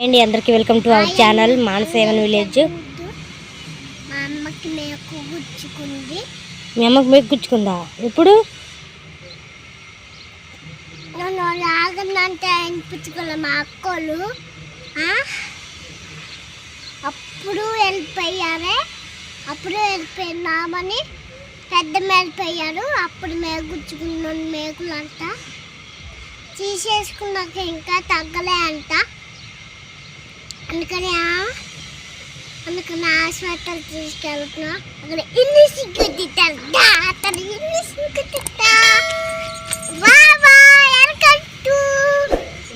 అండి అందరికీ welcome to our channel Manasevan village. మీ అమ్మకి మేకు గుచ్చుకుందా? ఇప్పుడు మా అక్కలు అప్పుడు వెళ్ళిపోయినామని పెద్ద వెళ్ళిపోయారు. అప్పుడు మేకు గుచ్చుకున్న మేకులు అంట తీసేసుకున్నాక ఇంకా తగ్గలే అంట. అందుకని హాస్పిటల్ తీసుకెళ్తున్నా. అక్కడ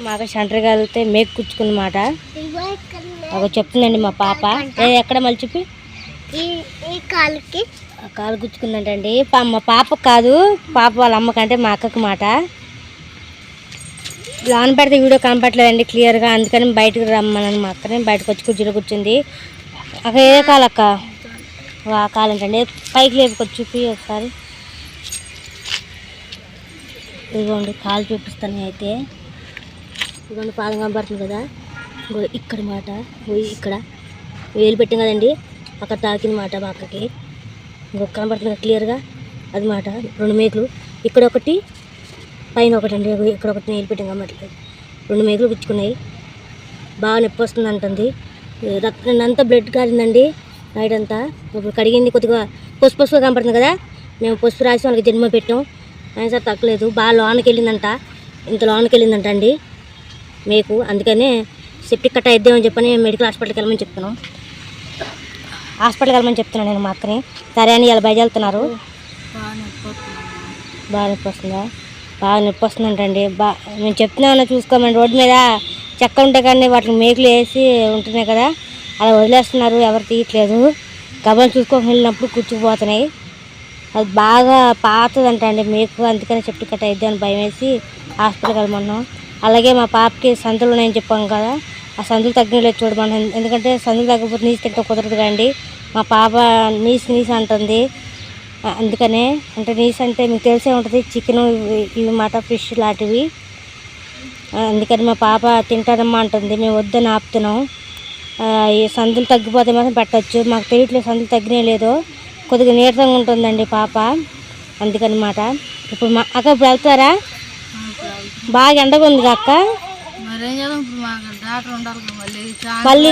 మాకు సెంటర్కి వెళ్తే మేకు గుచ్చుకున్నమాట ఒక చెప్తుందండి మా పాప. ఎక్కడ మళ్ళీ చెప్పి ఈ కాలుకి కాలు గుచ్చుకుందంటండి. మా పాప కాదు, పాప వాళ్ళ అమ్మకంటే మా అక్కకి మాట. లోన్ పెడితే వీడియో కనపట్లేదండి క్లియర్గా, అందుకని బయటకు రమ్మని మా అక్కని బయటకు వచ్చి కుర్చీలో కూర్చుంది. అక్కడ ఏ కాలక్క ఆ కాలంటండి, పైకి లేపుకొచ్చి చూపి ఒకసారి. ఇదిగోండి కాలు చూపిస్తాను. అయితే ఇదిగోండి పాదం కనపడుతుంది కదా, ఇక్కడ మాట ఇక్కడ వేలు పెట్టాం కదండి, అక్కడ తాకింది మాట మా అక్కకి. ఇంకొక కనపడుతుంది క్లియర్గా అది మాట. 2 మేకులు ఇక్కడ ఒకటి, పైన ఒకటి అండి. ఇక్కడ ఒకటి నీళ్ళు పెట్టాం కాబట్టి 2 మేకులు గుచ్చుకున్నాయి. బాగా నొప్పి వస్తుంది అంటుంది. అంతా బ్లడ్ కారిందండి నైట్ అంతా. ఇప్పుడు కడిగింది, కొద్దిగా పసుపుగా కనపడుతుంది కదా, మేము పసుపు రాసి వాళ్ళకి జన్మ పెట్టాం. అయినా సార్ తగ్గలేదు. బాగా లోనికి వెళ్ళిందంట, ఇంత లోనికి వెళ్ళిందంట అండి మేకు. అందుకనే సెప్టిక్ కట్ట ఇద్దామని చెప్పని మెడికల్ హాస్పిటల్కి వెళ్ళమని చెప్తున్నాం. హాస్పిటల్కి వెళ్ళమని చెప్తున్నాను నేను మా అక్కని. సరే అని ఇలా బయలుతున్నారు. బాగా నొప్పి వస్తుందా? బాగా నొప్పి వస్తుందంటండి. మేము చెప్తున్నామన్నా చూసుకోమని. రోడ్డు మీద చెక్క ఉంటే కానీ వాటిని మేకులు వేసి ఉంటున్నాయి కదా, అలా వదిలేస్తున్నారు, ఎవరు తీయట్లేదు. గబని చూసుకోక వెళ్ళినప్పుడు కూర్చుకుపోతున్నాయి. అది బాగా పాతదంటండి మేకు, అందుకని చెట్టు కట్ట ఇద్దామని భయం వేసి హాస్పిటల్కి వెళ్ళమన్నాం. అలాగే మా పాపకి సందులు ఉన్నాయని చెప్పాం కదా, ఆ సందులు తగ్గినలేదు చూడమన్నాం. ఎందుకంటే సందులు తగ్గకపోతే నీసు తింటే కుదరదు కదండి. మా పాప నీసు అంటుంది. అందుకనే, అంటే నీసు అంటే మీకు తెలిసే ఉంటుంది, చికెను ఇవి మాట, ఫిష్ లాంటివి. అందుకని మా పాప తింటారమ్మా అంటుంది. మేము వద్దని ఆపుతున్నాం. ఈ సందులు తగ్గిపోతే మాత్రం పెట్టచ్చు. మాకు తెలియట్లేదు సందులు తగ్గినే లేదో, కొద్దిగా నీరసంగా ఉంటుందండి పాప, అందుకని మాట. ఇప్పుడు మా అక్క ఇప్పుడు వెళ్తారా? బాగా ఎండగా ఉంది అక్క. మళ్ళీ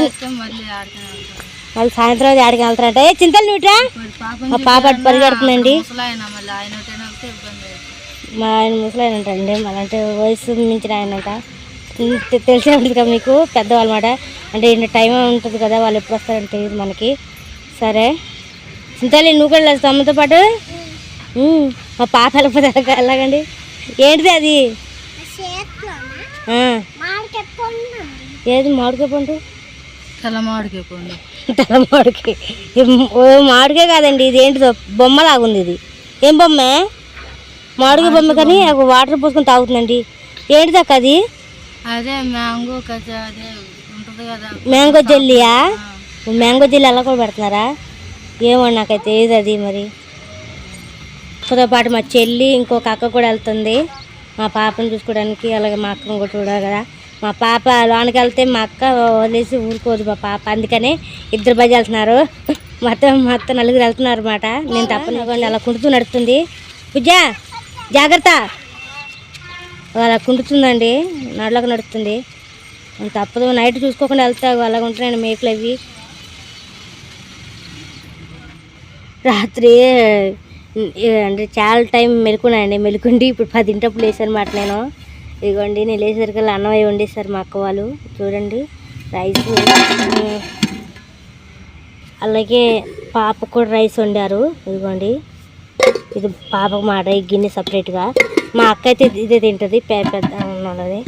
సాయంత్రం ఆడికి వెళ్తారంట. చింతలు నువ్వుట్రా, మా పాప అటు పరిగెడుతుందండి. మా ఆయన ముసలాయన అంటండి, మళ్ళీ వయసు మించిన ఆయన అంట. తెలిసే ఉంటుంది కదా మీకు, పెద్దవాళ్ళ మాట. అంటే టైం ఉంటుంది కదా, వాళ్ళు ఎప్పుడు వస్తారంటే తెలియదు మనకి. సరే చింతలు నువ్వు కూడా వెళ్తావు అమ్మతో పాటు. మా పాప వెళ్ళిపోతే ఎలాగండి? ఏంటిది అది? ఏది మామిడికాయ పండు? తెల్ల మామిడికాయ మామిడికాయ కాదండి, ఇది ఏంటిదో బొమ్మలాగుంది. ఇది ఏం బొమ్మ? మామిడికాయ బొమ్మ, కానీ వాటర్ పోసుకొని తాగుతుందండి. ఏంటిది అక్క అది? అదే మ్యాంగో జెల్లీయా? మ్యాంగో జెల్లీ అలా కూడా పెడుతున్నారా? ఏమో నాకైతే తెలియదు అది. మరి తో పాటు మా చెల్లి ఇంకొక అక్క కూడా వెళ్తుంది మా పాపను చూసుకోవడానికి. అలాగే మా అక్కను కూడా చూడాలి కదా. మా పాప లోనికి వెళ్తే మా అక్క వదిలేసి ఊరుకోదు మా పాప, అందుకనే ఇద్దరు బయట వెళ్తున్నారు. మొత్తం 4 వెళ్తున్నారు అన్నమాట. నేను తప్పనివ్వండి, అలా కుంటుతూ నడుస్తుంది. బుజ్జా జాగ్రత్త, అలా కుంటుతుందండి, నడలోకి నడుస్తుంది. తప్పదు, నైట్ చూసుకోకుండా వెళ్తావు. అలాగ ఉంటున్నాయండి మేకులు అవి. రాత్రి అంటే చాలా టైం మెలుకున్నాయండి. మెలుకుండి ఇప్పుడు 10 లేసానమాట నేను. ఇదిగోండి నేను లేసేసరికల్లా అన్నం అవి వండేసారు మా అక్క వాళ్ళు. చూడండి రైస్, అలాగే పాపకు కూడా రైస్ వండారు. ఇదిగోండి ఇది పాపకు మాట, ఈ గిన్నె సపరేట్గా. మా అక్క అయితే ఇదే తింటుంది, పెద్ద ఉన్నది.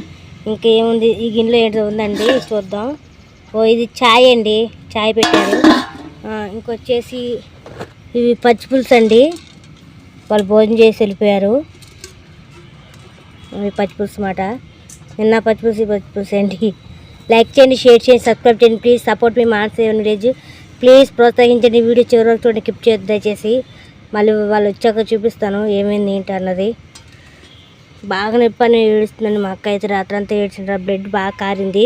ఇంకేముంది ఈ గిన్నెలో ఏంటో ఉందండి, చూద్దాం. ఇది ఛాయ్ అండి, ఛాయ్ పెట్టారు. ఇంకొచ్చేసి ఇవి పచ్చిపులుసు అండి, వాళ్ళు భోజనం చేసి వెళ్ళిపోయారు. ఇవి పచ్చిపులుసు మాట. నిన్న పచ్చిపులుసు అండి. లైక్ చేయండి, షేర్ చేయండి, సబ్స్క్రైబ్ చేయండి. ప్లీజ్ సపోర్ట్ మీ మానసేవన్ విలేజ్. ప్లీజ్ ప్రోత్సహించండి. వీడియో చివరి వరకు చూడండి, కిప్ చేయొద్దు దయచేసి. మళ్ళీ వాళ్ళు వచ్చాక చూపిస్తాను ఏమైంది ఏంటి అన్నది. బాగా నొప్పి అని ఏడుస్తుందండి మా అక్క అయితే. రాత్రంతా ఏడ్చిండ్రా, బ్లడ్ బాగా కారింది.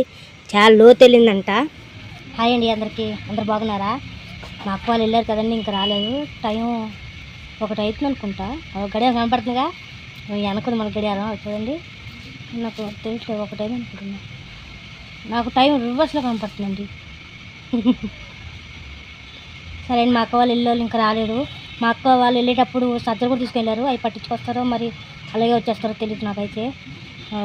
చాలా లోతు వెళ్ళిందంట. హాయ్ అండి అందరికీ, అందరు బాగున్నారా? మా అక్క వాళ్ళు వెళ్ళారు కదండి, ఇంకా రాలేదు. టైం 1 అవుతుంది అనుకుంటా. గడియారం కనపడుతుందిగా, వెనకది మన గడియారం చూడండి. నాకు తెలియట్లేదు, 1 అయింది అనుకుంటున్నా. నాకు టైం రివర్స్లో కనపడుతుందండి. సరే అండి, మా అక్క వాళ్ళు వెళ్ళేవాళ్ళు ఇంకా రాలేదు. మా అక్క వాళ్ళు వెళ్ళేటప్పుడు సజ్జలు కూడా తీసుకెళ్ళారు. అవి పట్టించుకొస్తారో మరి అలాగే వచ్చేస్తారో తెలియదు నాకైతే.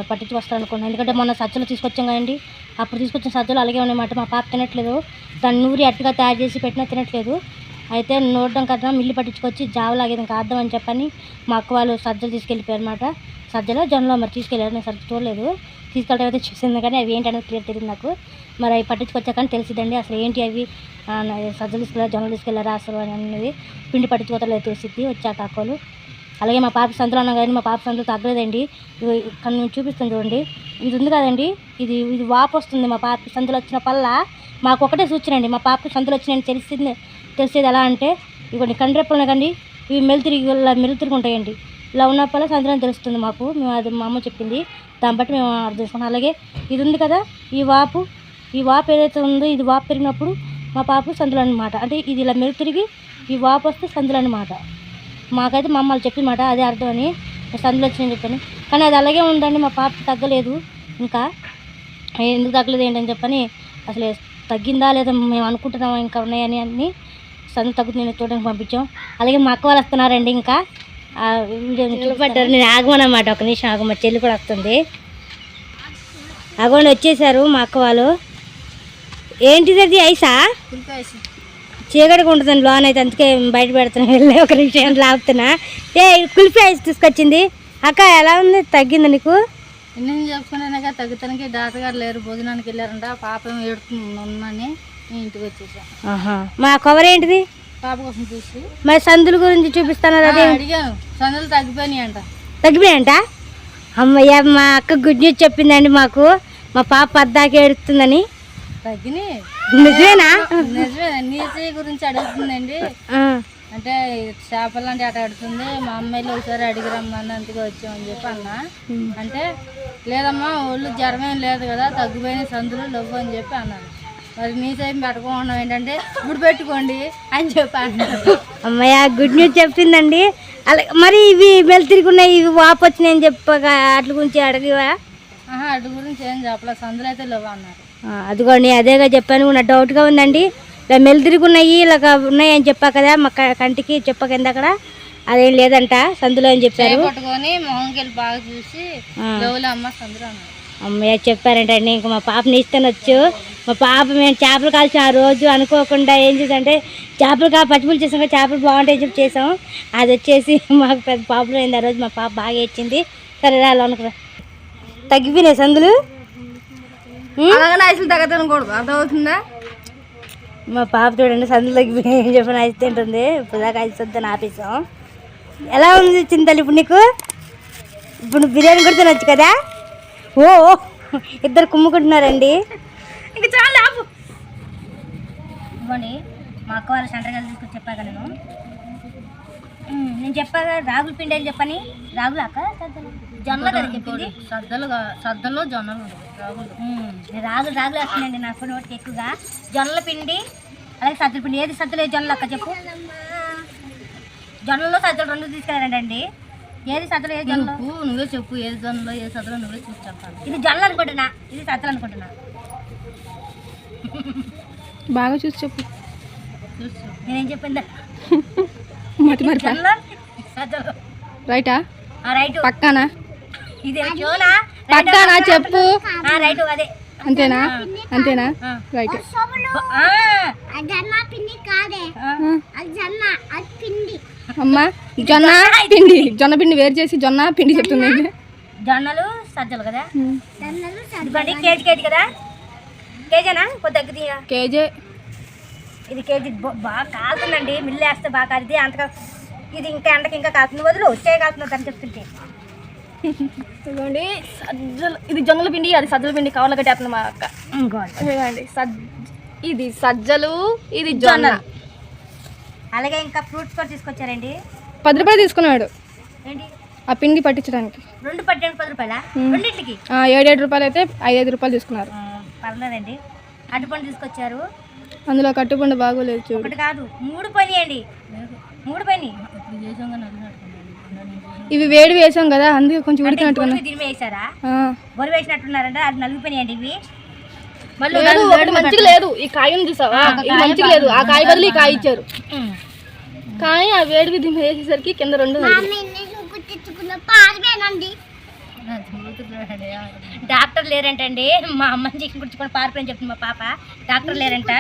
పట్టించుకొస్తారు అనుకున్నాను, ఎందుకంటే మొన్న సజ్జలు తీసుకొచ్చాం కదండి. అప్పుడు తీసుకొచ్చిన సజ్జలు అలాగే ఉన్నాయన్నమాట. మా పాప తినట్లేదు, దాన్ని నూరి అట్టుగా తయారు చేసి పెట్టినా తినట్లేదు. అయితే నూరడం కదా మిల్లి పట్టించుకొచ్చి జావలాగేది ఇంకా అర్థం అని చెప్పని మా అక్క వాళ్ళు సజ్జలు తీసుకెళ్ళిపోయారు అనమాట. సజ్జలో జొన్నలో మరి తీసుకెళ్ళారు, నేను సరిగ్గా చూడలేదు. తీసుకెళ్ళడం అయితే చూసింది కానీ అవి ఏంటి అనేది క్లియర్ తెలియదు నాకు. మరి అవి పట్టించుకొచ్చాకని తెలిసిద్దండి అసలు ఏంటి అవి. సజ్జలు తీసుకెళ్ళారు, జొన్నలు తీసుకెళ్ళారా అసలు అనేది పిండి పట్టించుకోవట్లేదు తెలిసిద్ది వచ్చాక అక్కలు. అలాగే మా పాప సంతలో అన్నాం కదండి, మా పాప సంతలో తగ్గలేదండి. ఇక్కడ నేను చూపిస్తాను చూడండి, ఇది ఉంది కదండి, ఇది వాపు వస్తుంది. మా పాప సంతలో వచ్చిన పల్ల మాకు ఒకటే సూచనండి, మా పాపకి సంతలో వచ్చినాయని తెలిసేది ఎలా అంటే ఇవ్వండి కండ్రెప్పలు కండి, ఇవి మెలుతిరిగి ఉంటాయండి. ఇలా ఉన్నప్పల సంతలో తెలుస్తుంది మాకు. మేము అది మా అమ్మ చెప్పింది, దాన్ని బట్టి మేము అర్థం చేసుకున్నాం. అలాగే ఇది ఉంది కదా, ఈ వాపు ఏదైతే ఉందో ఇది వాపు పెరిగినప్పుడు మా పాపకు సందులు అన్నమాట. అంటే ఇది ఇలా మెలుతిరిగి ఈ వాపు వస్తే సందులు అన్నమాట. మాకైతే మా అమ్మ చెప్పింది మాట, అదే అర్థం అని సందులు వచ్చినాయని చెప్పని. కానీ అది అలాగే ఉందండి, మా పాప తగ్గలేదు. ఇంకా ఎందుకు తగ్గలేదు ఏంటని చెప్పని అసలు తగ్గిందా లేదా మేము అనుకుంటున్నామా ఇంకా ఉన్నాయని అన్ని సందు తగ్గుతుంది చూడడానికి పంపించాం. అలాగే మా అక్క వాళ్ళు వస్తున్నారండి, ఇంకా ఆ వీడియోని చూపెట్టారు. నేను ఆగమనమాట, 1 నిమిషం ఆగ, మా చెల్లి కూడా వస్తుంది. ఆగమని వచ్చేసారు మా అక్క వాళ్ళు. ఏంటిది అది ఐసా? చీకటిగా ఉంటుందండి లోన్ అయితే, అందుకే బయట పెడుతున్నా. వెళ్ళి 1 నిమిషం లాగుతున్నా. కుల్ఫీ ఐస్ తీసుకొచ్చింది అక్క. ఎలా ఉంది, తగ్గింది నీకు? నేను చెప్పుకున్నాక తగ్గుతానికి డాక్టర్ గారు లేరు, భోజనానికి వెళ్ళారంట. పాప ఏడుతుందని ఇంటికి వచ్చేసా. మా కవర్ ఏంటిది? పాప కోసం చూసి మరి సందుల గురించి చూపిస్తాను అదే అడిగాను. సందులు తగ్గిపోయినాయి అంట. తగ్గిపోయాయంట? అమ్మయ్య, మా అక్క గుడ్ న్యూస్ చెప్పిందండి మాకు. మా పాప పద్దాకి ఏడుతుందని. తగ్గినాయి. నిజమేనా? నిజమే. నీచే గురించి అడుగుతుందండి. అంటే చేపలు లాంటి అట అడుగుతుంది. మా అమ్మాయిలు ఒకసారి అడిగిరమ్మని అందుకే వచ్చామని చెప్పి అన్నా. అంటే లేదమ్మా, ఒళ్ళు జ్వరం ఏం లేదు కదా, తగ్గిపోయిన సందులు లవ్వు అని చెప్పి అన్నాను. మరి నీ సైపు పెట్టుకోవడం ఏంటంటే ఇప్పుడు పెట్టుకోండి అని చెప్పి అన్నారు. అమ్మయ్య, గుడ్ న్యూస్ చెప్పిందండి. అలా మరి ఇవి మెలితిరుగున్నాయి, ఇవి వాపు వచ్చినాయని చెప్పగా అట్ల గురించి అడిగివా? అటు గురించి ఏం చెప్పలేదు, సందులు అయితే లవ్వు అన్నారు. అదిగోండి, అదేగా చెప్పాను. నాకు డౌట్గా ఉందండి. ఇలా మెలితిరుగున్నాయి, ఇలాగ ఉన్నాయి అని చెప్పా కదా, మా కంటికి చెప్పక అక్కడ అదేం లేదంట, సందులో అని చెప్పారు. పట్టుకొని మొహంకెళ్ళి బాగా చూసి లవ్వులు అమ్మ సందులు అన్నారు. అమ్మయ్య చెప్పారంటండి. ఇంకా మా పాపని ఇస్తానొచ్చు. మా పాప మేము చేపలు కాల్చి ఆ రోజు అనుకోకుండా ఏం చేసామంటే చేపలు పచ్చిపులు చేసాం కదా, చేపలు బాగుంటాయని చెప్పి చేసాం. అది వచ్చేసి మాకు పెద్ద ప్రాబ్లం అయింది ఆ రోజు. మా పాప బాగా ఏడ్చింది. సరే అలా అనుకున్నా, తగ్గిపోయినాయి సందులు. అలాగనే ఐసులు తగ్గకూడదు, అర్థమవుతుందా? మా పాప చూడండి సందులు తగ్గిపోయినాయి చెప్పిన ఐస్ తింటుంది. ఇప్పుడు దాకా ఐస్ వద్దని ఆపేసాం. ఎలా ఉంది చింతలు ఇప్పుడు నీకు? ఇప్పుడు బిర్యానీ కూడా తినొచ్చు కదా. ఓ ఇద్దరు కుమ్ముకుంటున్నారండి. ఇంకా చాలా ఆపు. ఇవ్వండి, మా అక్క వాళ్ళ సెంటర్ కలిసి తీసుకొచ్చి చెప్పాక నేను చెప్పాగా రాగుల పిండి అని చెప్పని. రాగులు అక్క జొన్నలు కదా చెప్పింది. సద్దలో జొన్నలు రాగులు వేస్తుందండి నాకు నోటికి ఎక్కువగా. జొన్నల పిండి అలాగే సజ్జల పిండి. ఏది సజ్జలు ఏది జొన్నలు అక్క చెప్పు? జొన్నలో సజ్జలు 2 తీసుకెళ్ళారండి. ఏది సజ్జలు ఏది జొన్నలు? నువ్వే చెప్పు, ఏది జొన్నలో ఏది సజ్జలో నువ్వే చూసి చెప్పాలి. ఇది జొన్నలు అనుకుంటున్నా, ఇది సజ్జలు అనుకుంటున్నా. బాగా చూసి చెప్పు. నేనేం చెప్పిందా? రైటా? రైట్. పక్కానా? ఇది పక్కానా చెప్పు. రైట్, అదే. అంతేనా? అంతేనా? రైట్. అమ్మా, జొన్న పిండి వేరు చేసి జొన్న పిండి చెప్తుంది. జొన్నలు సజ్జలు కదా, కేజీ కదా. కేజీనా? కొద్ది కేజీ. ఇది కేజీ. బాగా కాలుతుందండి, మిల్లు వేస్తే బాగా కాలిది. అంతగా ఇది ఇంకా ఎండకి ఇంకా కాలుతుంది. వదులు వచ్చే కాలుతుంది అని చెప్తుంటే. ఇదిగోండి సజ్జలు, ఇది జొన్నల పిండి, అది సజ్జల పిండి కావాలి కట్టేస్తుంది మా అక్క. ఇదిగోండి ఇది సజ్జలు, ఇది జొన్న. అలాగే ఇంకా ఫ్రూట్స్ కూడా తీసుకొచ్చారండి. 10 రూపాయలు తీసుకున్నాడు ఏంటి ఆ పిండి పట్టించడానికి. 2 పట్టండి 10 రూపాయల రెండింటికి. 7 రూపాయలు అయితే 5 రూపాయలు తీసుకున్నారు. పర్లేదండి. అరటిపండు తీసుకొచ్చారు. అందులో కట్టుపండు బాగోలేదు చూడు. ఒకటి కాదు 3 పోయినాయండి. 3 పోయినాయి. ఇవి వేడి వేసాం కదా అందుకే కొంచెం ఉడికినట్టుగా దీని వేసారా? బొరి వేసినట్టున్నారంటే అది నలిగిపోయినాయండి ఇవి. మంచిగా లేదు. ఈ కాయను చూసావా, ఇది మంచిగా లేదు. ఆ కాయ బదులు ఈ కాయ ఇచ్చారు. కానీ ఆ వేడివి దీన్ని వేసేసరికి కింద 2 డాక్టర్ లేరంటండి. మా అమ్మని ఇంజక్షన్ కుట్టించుకొని పారిపోయి చెప్తుంది మా పాప. డాక్టర్ లేరంట.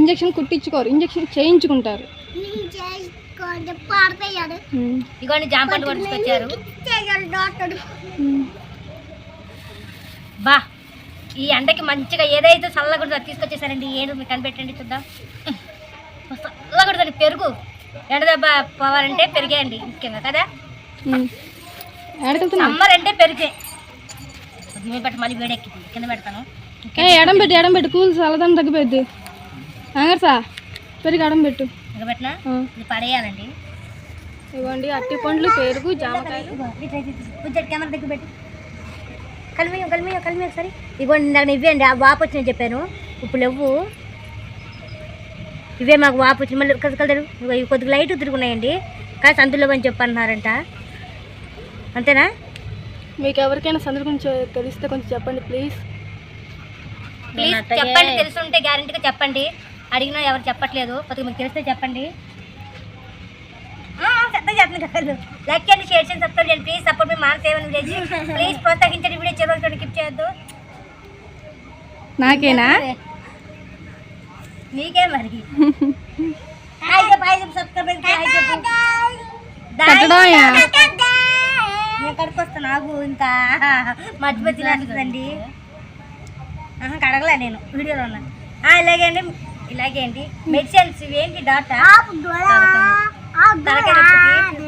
ఇంజక్షన్ కుట్టించుకోరు, ఇంజక్షన్ చేయించుకుంటారు. ఇగోండి జాంపండు కూడా తీసుకొచ్చారు. బా ఈ ఎండకి మంచిగా ఏదైతే చల్లగా తీసుకొచ్చేసారండి. ఏడు మీకు కనిపెట్టండి చూద్దాం. చల్లగా పెరుగు. ఎండ దెబ్బ పోవాలంటే పెరిగేయండి ముఖ్యంగా కదా. సమ్మర్ అంటే పెరిగే. పెట్టి మళ్ళీ వేడెక్కి కింద పెడతాను. ఎడం పెట్టి కూల్ చల్లదనం తగ్గిపోద్ది. సా పెరిగి ఎడం పెట్టు. ఇంకా పెట్టినా ఇది పడేయాలండి. ఇవ్వండి అట్టి పండ్లు, పెరుగు, జామకాయలు. కెమెరా దగ్గర పెట్టి కలిమి ఒకసారి. ఇవ్వండి నాకు ఇవ్వండి. ఆ వాపు వచ్చినాయి చెప్పాను. ఇప్పుడు లేవు. ఇవే మాకు వాపు వచ్చినాయి. మళ్ళీ కలరు ఇవి కొద్దిగా లైట్ తిరుగున్నాయండి. కానీ సందులో అని చెప్పన్నారంట. అంతేనా? మీకు ఎవరికైనా సందుల గురించి తెలిస్తే కొంచెం చెప్పండి ప్లీజ్. చెప్పండి. తెలుసుంటే గ్యారెంటీగా చెప్పండి. అడిగినా ఎవరు చెప్పట్లేదు. కొద్దిగా మీకు తెలిస్తే చెప్పండి. లైక్ చేయండి, షేర్ చేయండి, సబ్స్క్రైబ్ చేయండి. ప్లీజ్ సపోర్ట్ మీ మాన సేవన్ విలేజ్. ప్లీజ్ ప్రోత్సహించండి. వీడియో చివరికి కిప్ చేయొద్దు. నాకేనా? నీకే మరి. సబ్స్క్రైబ్ నేను కడుకొస్తా. నాకు ఇంకా మర్చిపోయి తినేస్తుందండి. కడగలే నేను వీడియోలో ఉన్నాను. ఇలాగే అండి, ఇలాగే అండి. మెడిసిన్స్ ఏంటి డాక్టర్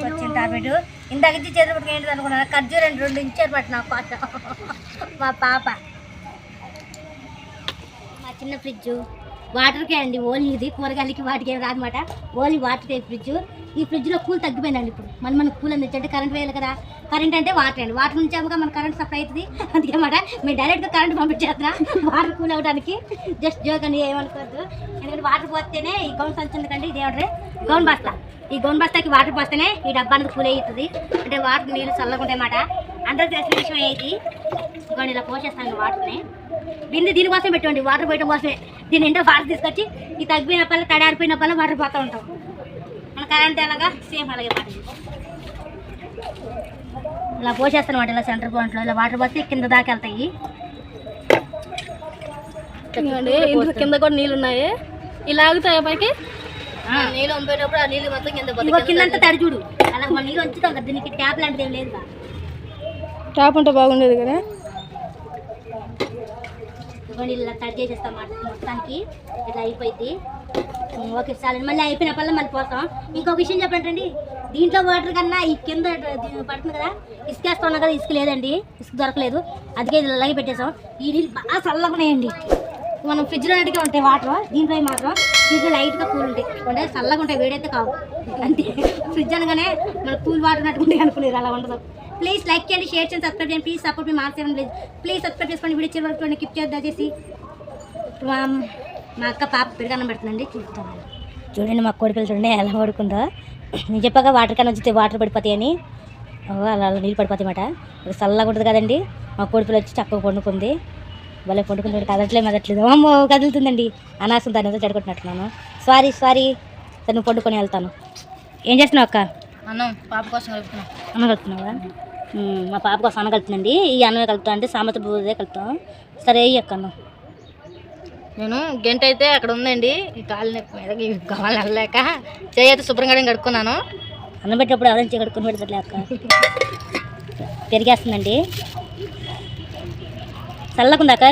వచ్చిన టాబ్లెట్ ఇందాక ఇచ్చి చేతులు ఏంటిది అనుకున్నాను. ఖర్జూరం 2 ఇచ్చారు పట్టు నా పాట మా పాప. మా చిన్న ఫ్రిడ్జ్ వాటర్కే అండి. ఓన్లీ ఇది కూరగాయలకి వాటికి ఏమి రాదన్నమాట. Only వాటర్కే fridge. ఈ ఫ్రిడ్జ్లో కూల్ తగ్గిపోయిందండి. ఇప్పుడు మనకు కూల్ అందించి అంటే కరెంట్ వేయాలి కదా. కరెంట్ అంటే వాటర్ అండి. వాటర్ నుంచి ఏమో మన కరెంట్ సప్లై అవుతుంది. అందుకే అన్నమాట మేము డైరెక్ట్గా కరెంట్ పంపించేస్తా వాటర్ కూల్ అవ్వడానికి. జస్ట్ జోక్ అండి, ఏమనుకోవద్దు. ఎందుకంటే వాటర్ పోస్తేనే ఈ గౌన్ సంచుండకండి. ఇది ఏమంటారు గౌన్ బస్తా. ఈ గౌన్ బస్తాకి వాటర్ పోస్తేనే ఈ డబ్బా అనేది కూల్ అవుతుంది. అంటే వాటర్ నీళ్ళు చల్లగా ఉంటాయన్నమాట. అందరికి తెలిసిన విషయం ఏంటి. ఇదిగోండి ఇలా పోసేస్తాను వాటర్ని. బింది దీనికోసం పెట్టండి, వాటర్ పోయడం కోసమే. దీని ఏంటో వాటర్ తీసుకొచ్చి ఈ తగ్గిపోయిన పళ్ళ తడారిపోయిన పళ్ళ వాటర్ పోతూ ఉంటాం. మన కరెంట్ ఎలాగా సేమ్ అలాగే వాటర్ ఇలా పోసేస్తానమాట. ఇలా సెంటర్ పాయింట్లో ఇలా వాటర్ పోస్తే కింద దాకా వెళ్తాయి. కింద కూడా నీళ్ళు ఉన్నాయి. ఇలా ఆగుతాయి పైకి. నీళ్ళు వంపేటప్పుడు ఆ నీళ్ళు మొత్తం కిందంతా తడి చూడు. అలా మన నీళ్ళు వంచుతాం కదా. దీనికి ట్యాప్ లాంటిది ఏం లేదు. ట్యాప్ ఉంటే బాగుండేది కదా. ఇలా తడి చేసేస్తాం మొత్తానికి. ఇట్లా అయిపోయింది. ఓకే చాలండి. మళ్ళీ అయిపోయిన పళ్ళ మళ్ళీ పోతాం. ఇంకొక విషయం చెప్పండి. దీంట్లో వాటర్ కన్నా ఈ కింద పడుతుంది కదా, ఇసుక వేస్తున్నాం కదా. ఇసుక లేదండి, ఇసుక దొరకలేదు. అందుకే ఇలాగే పెట్టేసాం. ఈ నీళ్ళు బాగా చల్లగా ఉన్నాయండి. మనం ఫ్రిడ్జ్లో అడిగే ఉంటాయి వాటర్. దీంట్లో మాత్రం దీంట్లో లైట్గా కూల్ ఉంటాయి. అంటే చల్లగా ఉంటాయి, వేడైతే కావు. అంతే. ఫ్రిడ్జ్ అనగానే మన కూల్ వాటర్ నట్టుకుంటే అనుకునేది, అలా ఉండదు. ప్లీజ్ లైక్ చేయండి, షేర్ చేయండి, సబ్స్క్రైబ్ చేయండి. ప్లీజ్ సపోర్ట్ మీ మాన సేవన్ విలేజ్. ప్లీజ్ సబ్స్క్రైబ్ చేసుకోండి. వీడియో చివరి వరకు కిప్ చేయొద్దు దయచేసి. మా అక్క పాప పెరుగన్నం పెడుతుందండి, చూస్తాను. చూడండి మా కోడిపిల్ల చూడండి ఎలా పడుకుందో. నేను చెప్పాక వాటర్ కన్నా వచ్చితే వాటర్ పడిపోతాయి అని. అలా నీళ్ళు పడిపోతాయి అన్నమాట. చల్లగా ఉంటుంది కదండి. మా కోడిపిల్ల వచ్చి చక్కగా పండుకుంది. భలే పండుకుంటుంది. కదట్లే మెదట్లేదు. అమ్మో కదులుతుందండి. అనాసం దాని మీద చెడగొట్టినట్టున్నాను. సారీ తను పండుకొని వెళ్తాను. ఏం చేస్తున్నావు అక్క? అన్నం పాప కోసం కలుపుతున్నాం. అన్నం కలుపుతున్నావా? మా పాప కోసం అన్నం కలుపుతుందండి. ఈ అన్నమే కలుపుతా అంటే సామెత బూదే కలుపుతాం. సరే అక్క అన్నం. నేను గంట అయితే అక్కడ ఉందండి. ఈ కాలు నొప్పి మీద కావాలి వెళ్ళలేక చేయైతే శుభ్రంగా కడుక్కున్నాను. అన్నం పెట్టినప్పుడు అదే కడుక్కొని పెడతలే అక్క. పెరిగేస్తుందండి. చల్లగా ఉందా అక్క?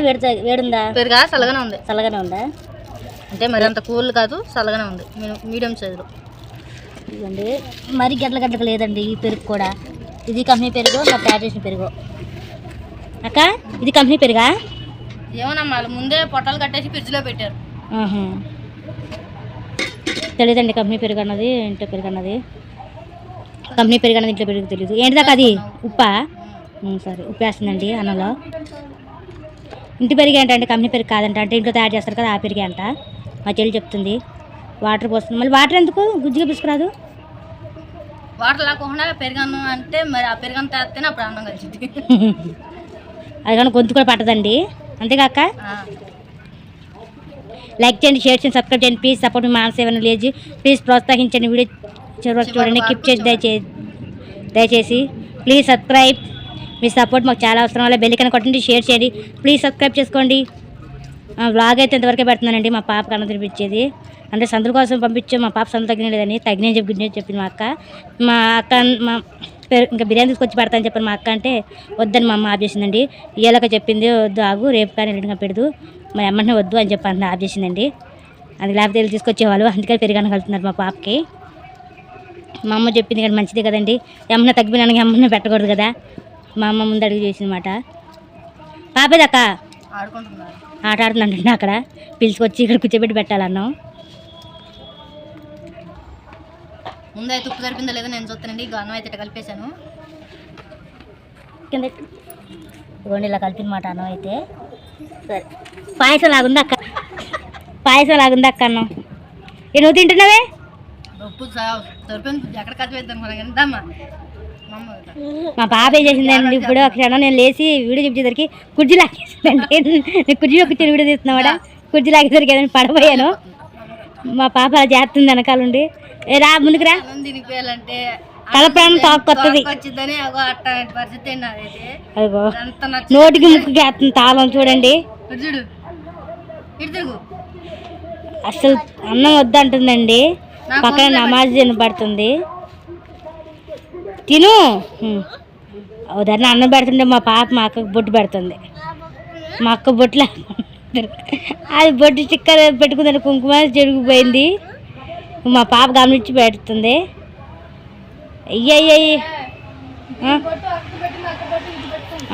వేడుందా? పెరుగా చల్లగానే ఉంది. చల్లగానే ఉందా? అంటే మరి అంత కూల్ కాదు, చల్లగానే ఉంది. మీడియం సైజులో. ఇదండి మరి గడ్డలకు లేదండి ఈ పెరుగు కూడా. ఇది కంపెనీ పెరుగు, మా తయారు చేసిన పెరుగు. అక్క ఇది కంపెనీ పెరుగా? ఏమోనమ్మా ముందే పొట్టాలు కట్టేసి ఫ్రిడ్జ్లో పెట్టారు. తెలియదండి కంపెనీ పెరుగు అన్నది, ఇంట్లో పెరుగు అన్నది. కంపెనీ పెరుగు అన్నది ఇంట్లో పెరుగు తెలియదు. ఏంటిదాకా అది ఉప్పా? సరే ఉప్పు వేస్తుందండి అన్నంలో. ఇంటి పెరిగి అంటే కంపెనీ పెరుగు కాదంట, అంటే ఇంట్లో తయారు చేస్తారు కదా ఆ పెరిగి అంట. మా చెల్లి చెప్తుంది. వాటర్ పోస్తుంది. మళ్ళీ వాటర్ ఎందుకు గుజ్జుగా పిసుకురాదు? వాటర్ లేకుండా పెరుగన్నం అంటే మరి ఆ పెరుగన్నం తాగితేనే అప్పుడు అన్నం కలిసింది. అది కానీ గొంతు కూడా పట్టదండి. అంతేకాక లైక్ చేయండి, షేర్ చేయండి, సబ్స్క్రైబ్ చేయండి. ప్లీజ్ సపోర్ట్ మీ మానసేవ విలేజ్. ప్లీజ్ ప్రోత్సహించండి. వీడియో చివరికి చూడండి, కిప్ చేసి దయచేసి ప్లీజ్ సబ్స్క్రైబ్. మీ సపోర్ట్ మాకు చాలా అవసరం. వల్ల బెల్ ఐకాన్ కొట్టండి, షేర్ చేయండి. ప్లీజ్ సబ్స్క్రైబ్ చేసుకోండి. వ్లాగ్ అయితే ఇంతవరకే పెడుతున్నానండి. మా పాపకు అన్నం తినిపించేది అంటే సందుల కోసం పంపించాం. మా పాప సందు తగ్గినలేదని తగ్గిన చెప్పి గుడ్ చెప్పింది మా అక్క. ఇంకా బిర్యానీ తీసుకొచ్చి పెడతాను చెప్పాను మా అక్క. అంటే వద్దని మా అమ్మ ఆఫ్ చేసిందండి. ఇయ్యాలక చెప్పింది వద్దు ఆగు రేపు కానీ ఎల్లుండిగా పెడదు, మా అమ్మనే వద్దు అని చెప్పి ఆఫ్ చేసిందండి. అది లేకపోతే వెళ్ళి తీసుకొచ్చేవాళ్ళు. అందుకని పెరిగాను కలుతున్నారు మా పాపకి. మా అమ్మ చెప్పింది కానీ మంచిదే కదండి. ఏమన్నా తగ్గిపోయినానికి అమ్మనే పెట్టకూడదు కదా. మా అమ్మ ముందు అడుగు చేసింది మాట. పాపేదక్క ఆడుకుంటున్నారు, ఆట ఆడుతుందండి. అక్కడ పిలుచుకొచ్చి ఇక్కడ కూర్చోబెట్టి పెట్టాలన్నాం. ముందైతే ఉప్పు సరిపోయిందో లేదో నేను చూస్తానండి. అన్నం అయితే ఇట్లా కలిపేశాను. కింద ఇవ్వండి ఇలా కలిపిన మాట అన్నం అయితే. సరే పాయసం లాగుంది అక్క, పాయసం లాగుంది అక్క అన్నం. నువ్వు తింటున్నావే? ఉప్పు సరిపోయింది, ఎక్కడ కలిపేద్దాం మనం ఎంతమ్మా. మా పాప ఏం చేసిందండి ఇప్పుడు ఒక క్షణం నేను లేచి వీడియో చూపించేసరికి కుర్జీ లాగేసిందండి. నేను కుర్జీలో కూర్చొని వీడియో తీస్తున్నావాడా, కుర్జీ లాగేసరికి ఏదైనా పడబోయాను. మా పాప అలా చేస్తుంది వెనకాలండి. రా ముందుకు రా. తినిపోయాలంటే తల ప్రాణం తాకొత్తది. వచ్చిందని అట్లాంటి పరిస్థితి నాదైతే. అదిగో నోటికి ముక్కుకి వేస్తుంది తాళం చూడండి. చూడు ఇటు తిరుగు. అసలు అన్నం వద్దంటుందండి. పక్కన నమాజ్ వినపడుతుంది. తిను. ఉదాహరణ అన్నం పెడుతుంటే మా పాప మా అక్కకు బొట్టు పెడుతుంది. మా అక్క బొట్టులా అది బొట్టు స్టిక్కర్ పెట్టుకుందని కుంకుమ చెరిగిపోయింది. మా పాప గమనించి పెడుతుంది. అయ్యయ్యి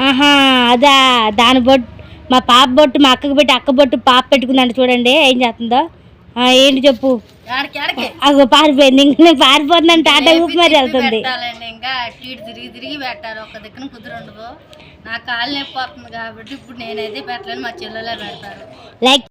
ఆహా అదా దాని బొట్టు మా పాప బొట్టు మా అక్కకు పెట్టి అక్క బొట్టు పాప పెట్టుకుందండి. చూడండి ఏం చేస్తుందో. ఏంటి చెప్పు. అగో పారిపోయింది. ఇంక నేను పారిపోతుందని టాటా ఊపి మరి వెళ్తుంది. ఇంకా అటు తిరిగి తిరిగి పెట్టాలి. ఒక దగ్గర కుదురుండదు. నా కాళ్ళు నొప్పి వస్తుంది కాబట్టి ఇప్పుడు నేనైతే పెట్టలేను, మా చెల్లెలే పెడతారు. లైక్